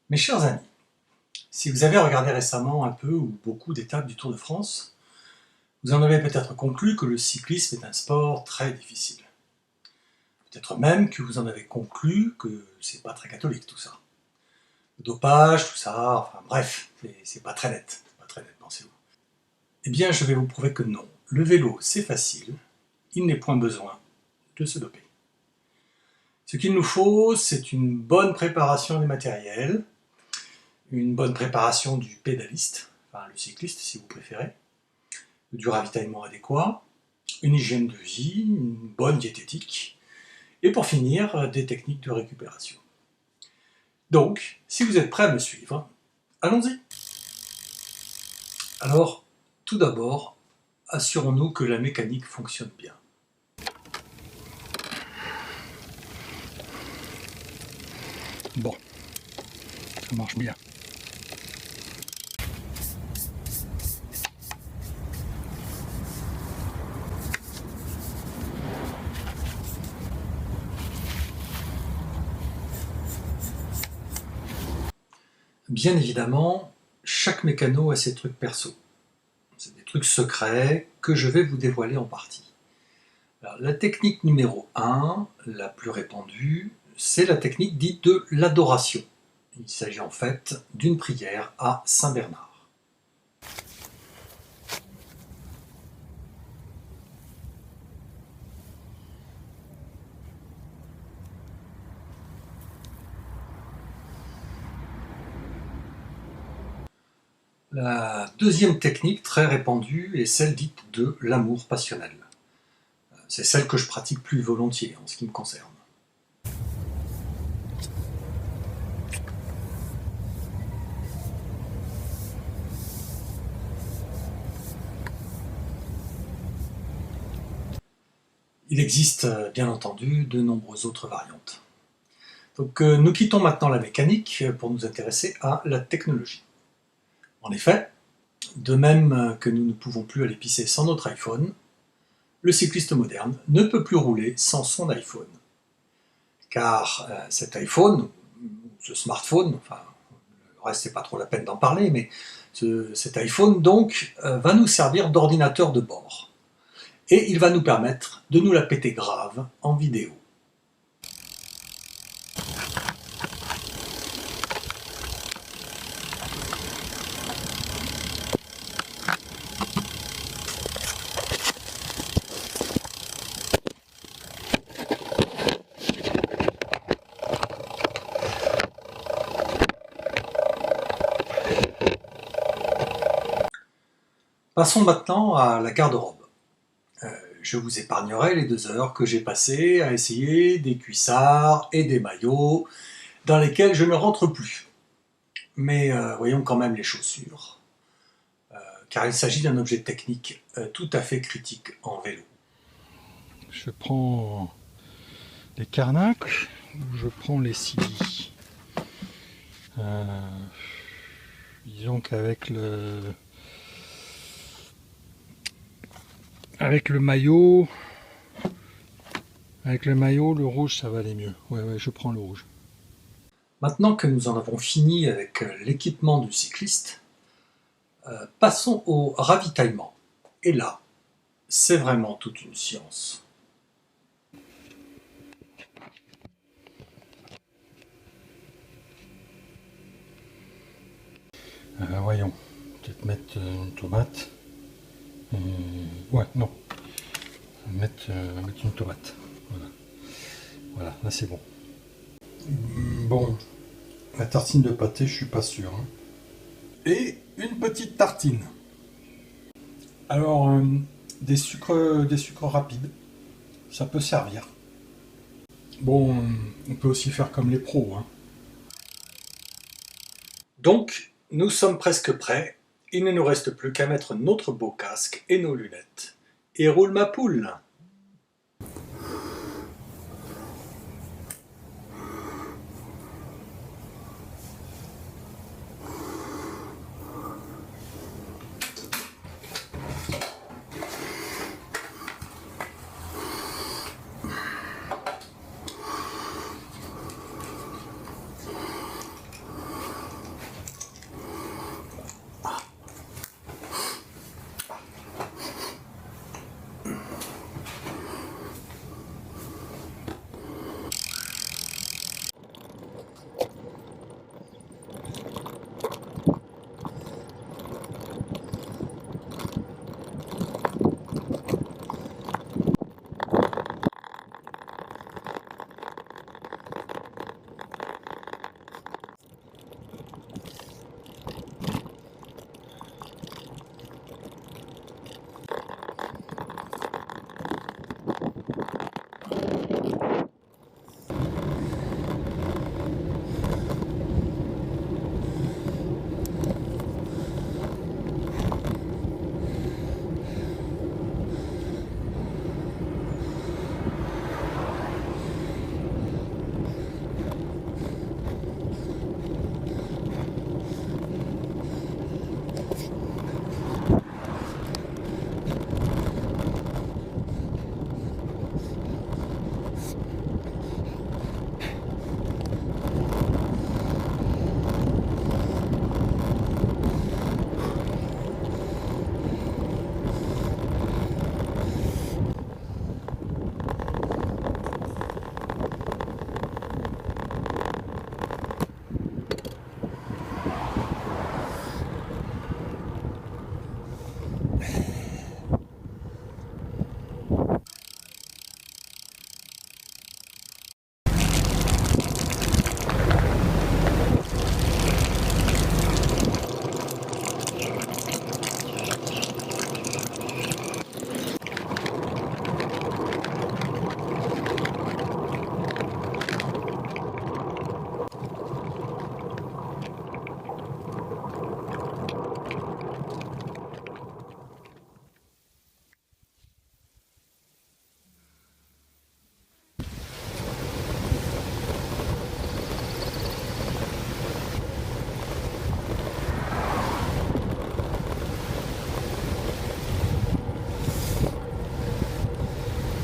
Mes chers amis, si vous avez regardé récemment un peu ou beaucoup d'étapes du Tour de France, vous en avez peut-être conclu que le cyclisme est un sport très difficile. Peut-être même que vous en avez conclu que c'est pas très catholique tout ça. Le dopage, tout ça, enfin bref, c'est pas très net, pensez-vous. Eh bien, je vais vous prouver que non. Le vélo, c'est facile, il n'est point besoin de se doper. Ce qu'il nous faut, c'est une bonne préparation des matériels, une bonne préparation du pédaliste, enfin le cycliste si vous préférez, du ravitaillement adéquat, une hygiène de vie, une bonne diététique, et pour finir, des techniques de récupération. Donc, si vous êtes prêts à me suivre, allons-y. Alors, tout d'abord, assurons-nous que la mécanique fonctionne bien. Bon, ça marche bien. Bien évidemment, chaque mécano a ses trucs perso. C'est des trucs secrets que je vais vous dévoiler en partie. Alors, la technique numéro 1, la plus répandue, c'est la technique dite de l'adoration. Il s'agit en fait d'une prière à Saint Bernard. La deuxième technique très répandue est celle dite de l'amour passionnel. C'est celle que je pratique plus volontiers en ce qui me concerne. Il existe bien entendu de nombreuses autres variantes. Donc nous quittons maintenant la mécanique pour nous intéresser à la technologie. En effet, de même que nous ne pouvons plus aller pisser sans notre iPhone, le cycliste moderne ne peut plus rouler sans son iPhone. Car cet iPhone, ce smartphone, enfin le reste c'est pas trop la peine d'en parler, mais cet iPhone donc va nous servir d'ordinateur de bord. Et il va nous permettre de nous la péter grave en vidéo. Passons maintenant à la garde-robe. Je vous épargnerai les 2 heures que j'ai passées à essayer des cuissards et des maillots dans lesquels je ne rentre plus. Mais voyons quand même les chaussures, car il s'agit d'un objet technique tout à fait critique en vélo. Je prends les carnacs ou je prends les silly. Disons qu'avec le maillot, le rouge ça va aller mieux. Ouais, je prends le rouge. Maintenant que nous en avons fini avec l'équipement du cycliste, passons au ravitaillement. Et là, c'est vraiment toute une science. Voyons, peut-être mettre une tomate. Ouais, non. Mettre une tomate. Voilà, là c'est bon. Bon, la tartine de pâté, je suis pas sûr. Hein. Et une petite tartine. Alors, des sucres rapides, ça peut servir. Bon, on peut aussi faire comme les pros. Hein. Donc, nous sommes presque prêts. Il ne nous reste plus qu'à mettre notre beau casque et nos lunettes. Et roule ma poule!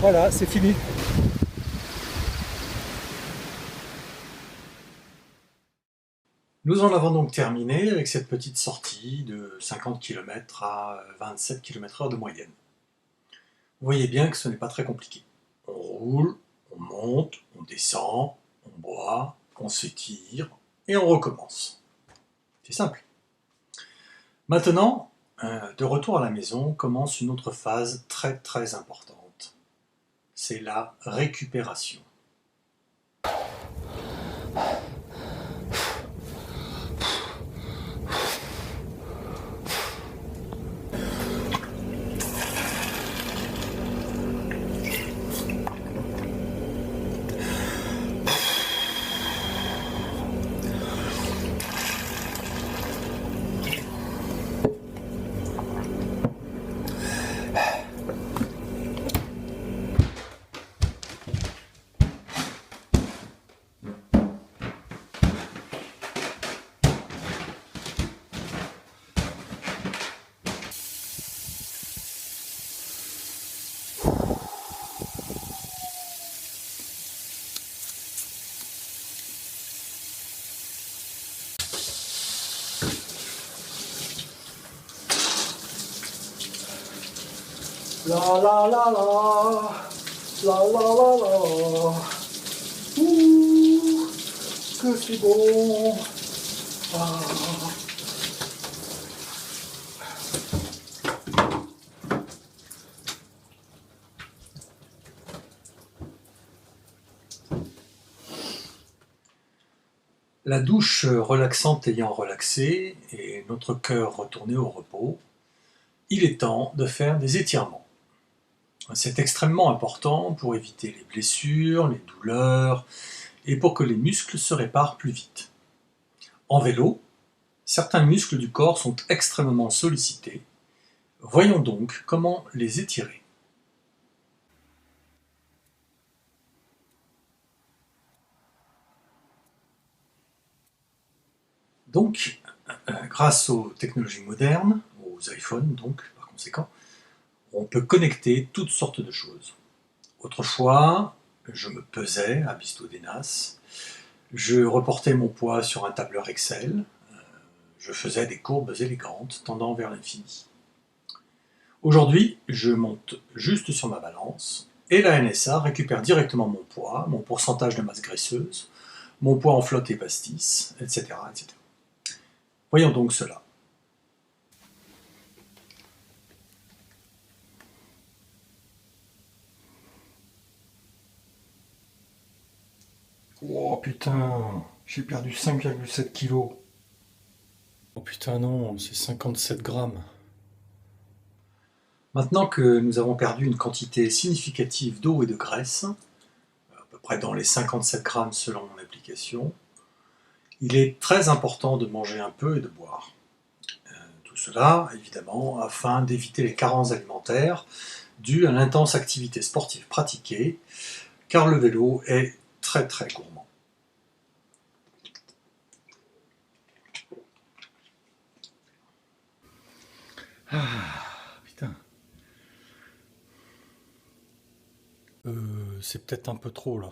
Voilà, c'est fini. Nous en avons donc terminé avec cette petite sortie de 50 km à 27 km/h de moyenne. Vous voyez bien que ce n'est pas très compliqué. On roule, on monte, on descend, on boit, on s'étire et on recommence. C'est simple. Maintenant, de retour à la maison, commence une autre phase très très importante. C'est la récupération. La la la la, la la la la, ouh, que c'est bon. Ah. La douche relaxante ayant relaxé et notre cœur retourné au repos, il est temps de faire des étirements. C'est extrêmement important pour éviter les blessures, les douleurs et pour que les muscles se réparent plus vite. En vélo, certains muscles du corps sont extrêmement sollicités. Voyons donc comment les étirer. Donc, grâce aux technologies modernes, aux iPhones donc par conséquent, on peut connecter toutes sortes de choses. Autrefois, je me pesais à Bisto-Dénas, je reportais mon poids sur un tableur Excel, je faisais des courbes élégantes tendant vers l'infini. Aujourd'hui, je monte juste sur ma balance et la NSA récupère directement mon poids, mon pourcentage de masse graisseuse, mon poids en flotte et pastis, etc., etc. Voyons donc cela. Oh putain, j'ai perdu 5,7 kilos. Oh putain non, c'est 57 grammes. Maintenant que nous avons perdu une quantité significative d'eau et de graisse, à peu près dans les 57 grammes selon mon application, il est très important de manger un peu et de boire. Tout cela, évidemment, afin d'éviter les carences alimentaires dues à l'intense activité sportive pratiquée, car le vélo est très très gourmand. Putain. C'est peut-être un peu trop là.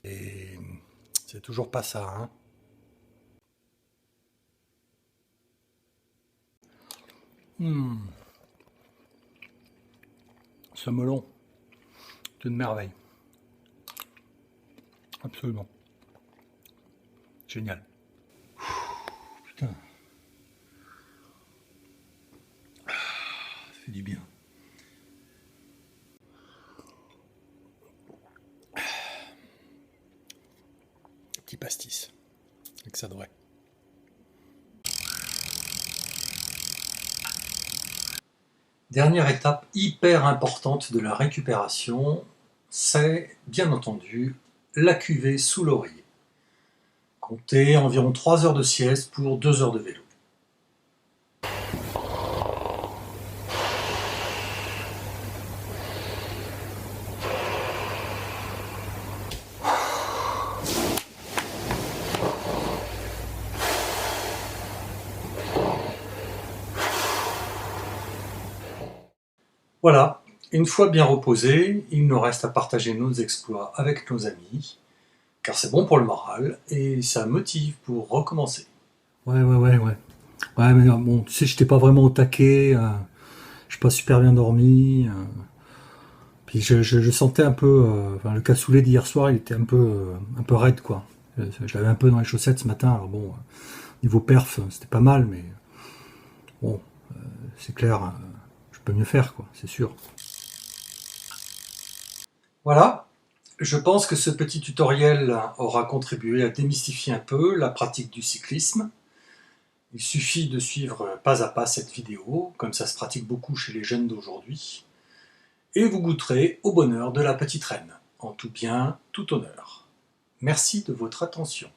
Et c'est toujours pas ça, hein. Ce melon, c'est une merveille. Absolument. Génial. Putain. Ça fait du bien. Petit pastis. Avec ça devrait. Dernière étape hyper importante de la récupération, c'est bien entendu la cuvée sous l'oreiller. Comptez environ 3 heures de sieste pour 2 heures de vélo. Voilà, une fois bien reposés, il nous reste à partager nos exploits avec nos amis, car c'est bon pour le moral et ça motive pour recommencer. Ouais, ouais, ouais, ouais. Ouais, mais bon, tu sais, j'étais pas vraiment au taquet, j'ai pas super bien dormi. Puis je sentais un peu, enfin, le cassoulet d'hier soir, il était un peu raide, quoi. Je l'avais un peu dans les chaussettes ce matin, alors bon, niveau perf, c'était pas mal, mais bon, c'est clair, je peux mieux faire, quoi, c'est sûr. Voilà, je pense que ce petit tutoriel aura contribué à démystifier un peu la pratique du cyclisme. Il suffit de suivre pas à pas cette vidéo, comme ça se pratique beaucoup chez les jeunes d'aujourd'hui, et vous goûterez au bonheur de la petite reine, en tout bien, tout honneur. Merci de votre attention.